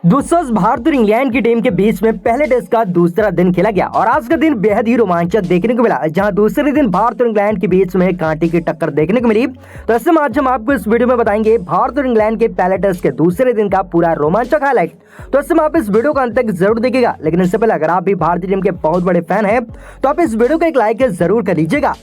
दोस्तों भारत और इंग्लैंड की टीम के बीच में पहले टेस्ट का दूसरा दिन खेला गया और आज का दिन बेहद ही रोमांचक देखने को मिला, जहां दूसरे दिन भारत और इंग्लैंड के बीच में कांटे की टक्कर देखने को मिली। तो ऐसे में आज हम आपको इस वीडियो में बताएंगे भारत और इंग्लैंड के पहले टेस्ट के दूसरे दिन का पूरा रोमांचक हाईलाइट। तो ऐसे में आप इस वीडियो को अंत तक जरूर देखिएगा, लेकिन इससे पहले अगर आप भी भारतीय टीम के बहुत बड़े फैन है तो आप इस वीडियो को एक लाइक जरूर कर लीजिएगा।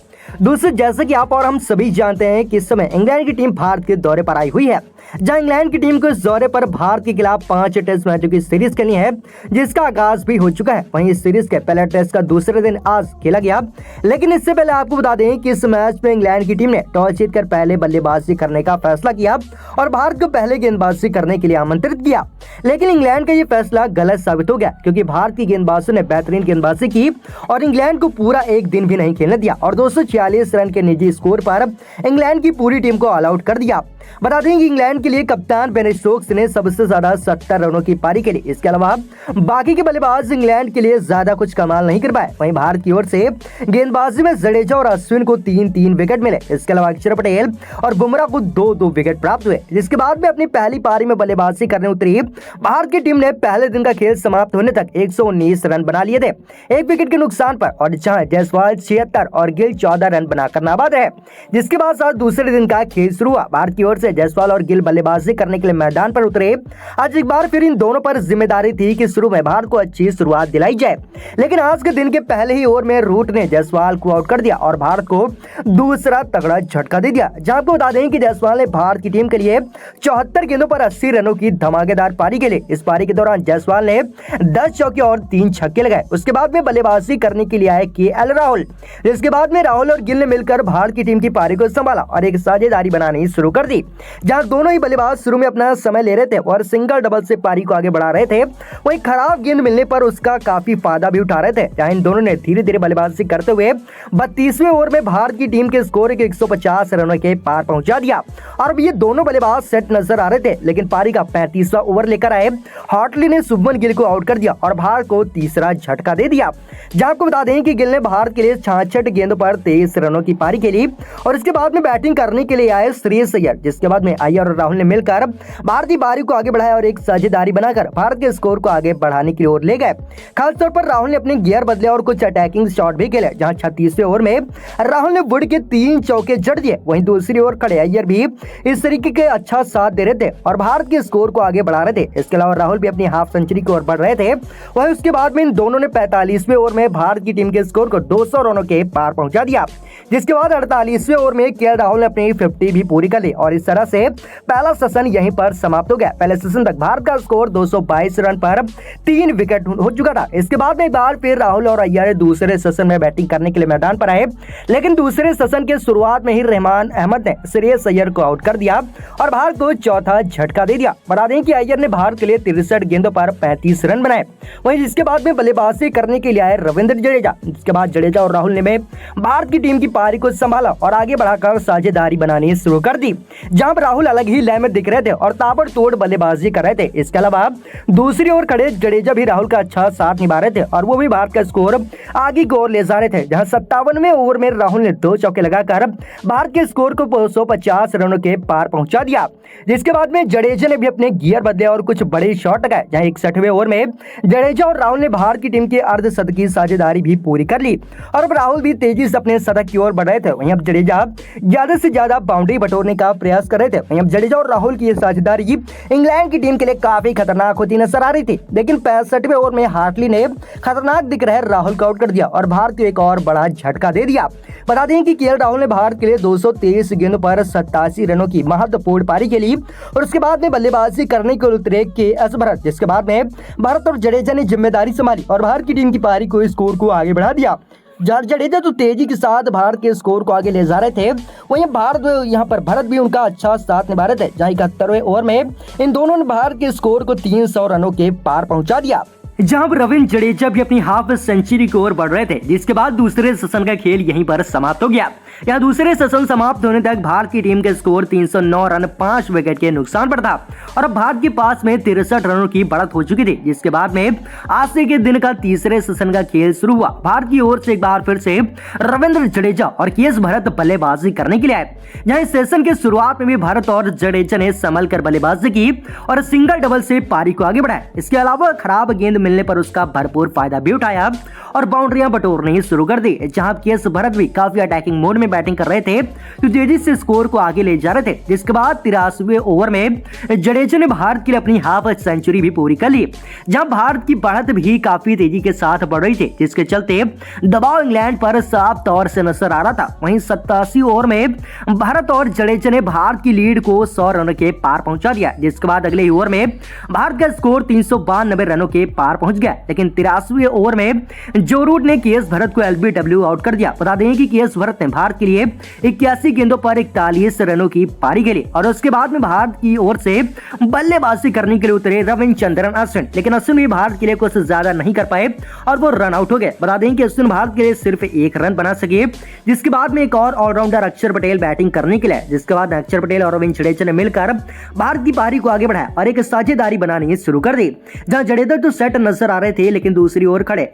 दोस्तों जैसे कि आप और हम सभी जानते हैं कि इस समय इंग्लैंड की टीम भारत के दौरे पर आई हुई है, जहां इंग्लैंड की टीम को इस दौरे पर भारत के खिलाफ 5 टेस्ट मैचों की सीरीज खेलनी है, जिसका आगाज भी हो चुका है। वहीं इस सीरीज के पहले टेस्ट का दूसरे दिन आज खेला गया, लेकिन इससे पहले आपको बता दें कि इस मैच में इंग्लैंड की टीम ने टॉस जीतकर पहले बल्लेबाजी करने का फैसला किया और भारत को पहले गेंदबाजी करने के लिए आमंत्रित किया। लेकिन इंग्लैंड का ये फैसला गलत साबित हो गया, क्योंकि भारत की गेंदबाजों ने बेहतरीन गेंदबाजी की और इंग्लैंड को पूरा एक दिन भी नहीं खेलने दिया और 246 रन के निजी स्कोर पर इंग्लैंड की पूरी टीम को ऑल आउट कर दिया। बता दें कि इंग्लैंड के लिए कप्तान बेन स्टोक्स ने सबसे ज्यादा 70 रनों की पारी खेली। इसके अलावा बाकी के बल्लेबाज इंग्लैंड के लिए ज्यादा कुछ कमाल नहीं कर पाए। वहीं भारत की ओर से गेंदबाजी में जडेजा और अश्विन को 3-3 विकेट मिले। इसके अलावा अक्षर पटेल और बुमराह को 2-2 विकेट प्राप्त हुए। जिसके बाद में अपनी पहली पारी में बल्लेबाजी करने उतरी भारत की टीम ने पहले दिन का खेल समाप्त होने तक 119 रन बना लिए थे, 1 विकेट के नुकसान पर, और जहां जायसवाल 76 और गिल 14 रन बनाकर नाबाद रहे। जिसके बाद आज दूसरे दिन का खेल शुरू हुआ। भारत की ओर से जायसवाल और गिल बल्लेबाजी करने के लिए मैदान पर उतरे। आज एक बार फिर इन दोनों पर जिम्मेदारी थी कि शुरू में भारत को अच्छी शुरुआत दिलाई जाए, लेकिन आज के दिन के पहले ही ओवर में रूट ने जायसवाल को आउट कर दिया और भारत को दूसरा तगड़ा झटका दे दिया। जहां आपको बता दें कि जायसवाल ने भारत की टीम के लिए 74 गेंदों पर 80 रनों की धमाकेदार पारी खेली। इस पारी के दौरान जायसवाल ने 10 चौके और 3 छक्के लगाए। उसके बाद में बल्लेबाजी करने के लिए आए केएल राहुल। जिसके बाद में राहुल और गिल ने मिलकर भारत की टीम की पारी को संभाला और एक साझेदारी बनानी शुरू कर दी, जहां दोनों ही बल्लेबाज शुरू में अपना समय ले रहे थे और सिंगल डबल से पारी को आगे बढ़ा रहे थे। वहीं खराब गेंद मिलने पर उसका काफी फायदा भी उठा रहे थे, जहां इन दोनों ने धीरे धीरे बल्लेबाजी करते हुए 32वें ओवर में भारत की टीम के स्कोर के 150 रनों के पार पहुंचा दिया। और अब ये दोनों बल्लेबाज सेट नजर आ रहे थे, लेकिन पारी का 35वां ओवर लेकर आए हॉटली ने शुभमन गिल को आउट कर दिया और भारत को तीसरा झटका दे दिया। जहां आपको बता दें कि गिल ने भारत के लिए 66 गेंदों पर 23 रनों की पारी खेली और इसके बाद में बैटिंग करने के लिए आए श्रेयस अय्यर। जिसके बाद में अय्यर और राहुल ने मिलकर भारतीय पारी को आगे बढ़ाया और एक साझेदारी बनाकर भारत के स्कोर को आगे बढ़ाने की ओर ले गए। खासतौर पर राहुल ने अपने गियर बदले और कुछ अटैकिंग शॉट भी खेले, जहां 36वें ओवर में राहुल ने वुड के 3 चौके जड़ दिए। वहीं दूसरी ओर खड़े अय्यर भी इस तरीके के अच्छा साथ दे रहे थे और भारत के स्कोर को आगे बढ़ा रहे थे। इसके अलावा राहुल भी अपनी हाफ सेंचुरी की ओर बढ़ रहे थे। वहीं उसके बाद में इन दोनों ने 45वें ओवर में भारत की टीम के स्कोर को 200 रनों के पार पहुंचा दिया। जिसके बाद 48वें ओवर में केएल राहुल ने अपनी 50 भी पूरी कर ली और इस तरह से पहला सेशन यहीं पर समाप्त हो गया। पहले सेशन तक भारत का स्कोर 222 रन पर 3 विकेट हो चुका था। इसके बाद में एक बार फिर राहुल और अय्यर दूसरे सेशन में बैटिंग करने के लिए मैदान पर आए, लेकिन दूसरे सेशन के शुरुआत में ही रहमान अहमद ने श्रेयस अय्यर को आउट कर दिया और भारत को चौथा झटका दे दिया। बता दें कि अय्यर ने भारत के लिए 63 गेंदों पर 35 रन बनाए। वहीं जिसके बाद में बल्लेबाजी करने के लिए आए रविंद्र जडेजा। जिसके बाद जडेजा और राहुल ने भारत की टीम की पारी को संभाला और आगे बढ़ाकर साझेदारी बनानी शुरू कर दी, जहां राहुल अलग ही लय में दिख रहे थे और ताबड़तोड़ बल्लेबाजी कर रहे थे। इसके अलावा दूसरी ओर खड़े जडेजा भी राहुल का अच्छा साथ निभा रहे थे और वो भी भारत का स्कोर आगे की ओर ले जा रहे थे, जहां 57वें ओवर में राहुल ने 2 चौके लगाकर भारत के स्कोर को 250 रनों के पार पहुंचा दिया। जिसके बाद में जडेजा ने भी अपने गियर बदले और कुछ बड़े शॉट लगाए, जहां 61वें ओवर में जडेजा और राहुल ने भारत की टीम के अर्धशतकीय साझेदारी भी पूरी कर ली और अब राहुल भी तेजी से अपने शतक की ओर बढ़ रहे थे। वहीं अब जडेजा ज्यादा से ज्यादा बाउंड्री बटोरने का प्रयास कर रहे थे। वहीं अब जडेजा और राहुल की साझेदारी इंग्लैंड की टीम के लिए काफी खतरनाक होती नजर आ रही थी, लेकिन 65वें ओवर में हार्टली ने खतरनाक दिख रहे राहुल को आउट कर दिया और भारत को एक और बड़ा झटका दे दिया। बता दें कि केएल राहुल ने भारत के लिए 223 गेंदों पर 87 रनों की महत्वपूर्ण पारी खेली और उसके बाद में बल्लेबाजी करने के उतरे केएस भरत। जिसके बाद में भरत और जडेजा ने जिम्मेदारी संभाली और भारत की टीम की पारी को स्कोर को आगे बढ़ा दिया। जडेजा तो तेजी के साथ भारत के स्कोर को आगे ले जा रहे थे, वहीं भारत यहाँ पर भरत भी उनका अच्छा साथ निभा रहे थे, जहां 71वें ओवर में इन दोनों ने भारत के स्कोर को 300 रनों के पार पहुंचा दिया। जहां रविंद्र जडेजा भी अपनी हाफ सेंचुरी की ओर बढ़ रहे थे। जिसके बाद दूसरे सेशन का खेल यहीं पर समाप्त हो गया। यहाँ दूसरे सेशन समाप्त होने तक भारत की टीम के स्कोर 309 रन 5 विकेट के नुकसान पर था और अब भारत के पास में 63 रनों की बढ़त हो चुकी थी, जिसके बाद में आज से के दिन का तीसरे सेशन का खेल शुरू हुआ। भारत की ओर से एक बार फिर से रविंद्र जडेजा और केएस भरत बल्लेबाजी करने के लिए आए। जहां इस सेशन के शुरुआत में भी भरत और जडेजा ने संभल कर बल्लेबाजी की और सिंगल डबल से पारी को आगे बढ़ाया। इसके अलावा खराब गेंद मिलने पर उसका भरपूर फायदा भी उठाया और बाउंड्रियां बटोरनी शुरू कर दी। जहां केएस भरत भी काफी अटैकिंग मोड में बैटिंग कर रहे थे, तो तेजी से स्कोर को आगे ले जा रहे थे। जिसके बाद 83वें ओवर में जडेजा ने भारत के लिए अपनी हाफ सेंचुरी भी पूरी कर ली, जहां भारत की बढ़त भी काफी तेजी के साथ बढ़ रही थी, जिसके चलते दबाव इंग्लैंड पर साफ तौर से नजर आ रहा था। वहीं 87 ओवर में भारत और जडेजा ने भारत की लीड को 100 रनों के पार पहुंचा दिया, जिसके बाद अगले ओवर में भारत का स्कोर 392 रनों के पार पहुंच गया। लेकिन 83वें ओवर में जो रूट ने केएस भरत को एलबीडब्ल्यू आउट कर दिया। बता दें कि केएस भरत ने भारत के लिए 81 गेंदों पर 41 रनों की पारी खेली और उसके बाद में भारत की ओर से बल्लेबाजी करने के लिए उतरे रविचंद्रन अश्विन, लेकिन अश्विन भी भारत के लिए कुछ ज्यादा नहीं कर पाए और वो रन आउट हो गए। बता दें कि अश्विन भारत के लिए सिर्फ 1 रन बना सके, जिसके बाद में एक और ऑलराउंडर अक्षर पटेल बैटिंग करने के लिए, जिसके बाद अक्षर पटेल और रविंद्र जडेजा ने मिलकर भारत की पारी को आगे बढ़ाया और एक साझेदारी बनानी शुरू कर दी। जहां जडेजा तो सेट नजर आ रहे थे, लेकिन दूसरी ओर खड़े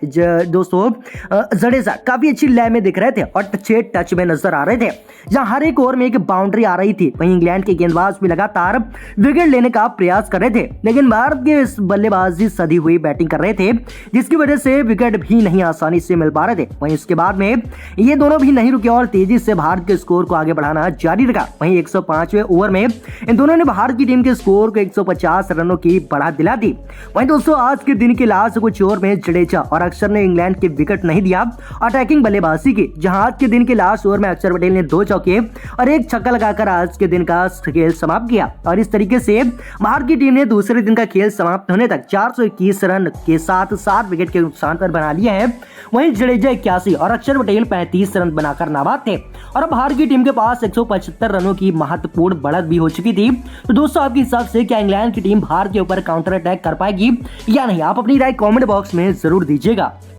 दोस्तों जडेजा काफी अच्छी लय में दिख रहे थे और अच्छे टच में नजर आ रहे थे, जहां हर एक ओवर में एक बाउंड्री आ रही थी। वहीं इंग्लैंड के गेंदबाज भी लगातार विकेट लेने का प्रयास कर रहे थे, लेकिन भारत के इस बल्लेबाजी सधी हुई बैटिंग कर रहे थे, जिसकी वजह से विकेट भी नहीं आसानी से मिल पा रहे थे। वहीं इसके बाद में ये दोनों भी नहीं रुके और तेजी से भारत के स्कोर को आगे बढ़ाना जारी रखा। वहीं 105वें ओवर में इन दोनों ने भारत की टीम के स्कोर को 150 रनों की बढ़त दिला दी। वहीं दोस्तों आज के दिन के लास्ट कुछ ओवर में जडेजा और अक्षर ने इंग्लैंड के विकेट नहीं दिया, अटैकिंग बल्लेबाजी की। जहां आज के दिन के लास्ट ओवर में अक्षर पटेल ने 2 चौके और 1 छक्का लगाकर आज के दिन का खेल समाप्त किया और इस तरीके से भारत की टीम ने दूसरे दिन का खेल समाप्त होने तक 421 रन के साथ 7 विकेट के नुकसान पर बना लिया है। वहीं जडेजा 81 और अक्षर पटेल 35 रन बनाकर नाबाद थे और अब भारत की टीम के पास 175 रनों की महत्वपूर्ण बढ़त भी हो चुकी थी। तो दोस्तों आपके हिसाब से क्या इंग्लैंड की टीम भारत के ऊपर काउंटर अटैक कर पाएगी या नहीं? आप अपनी राय कमेंट बॉक्स में जरूर दीजिएगा।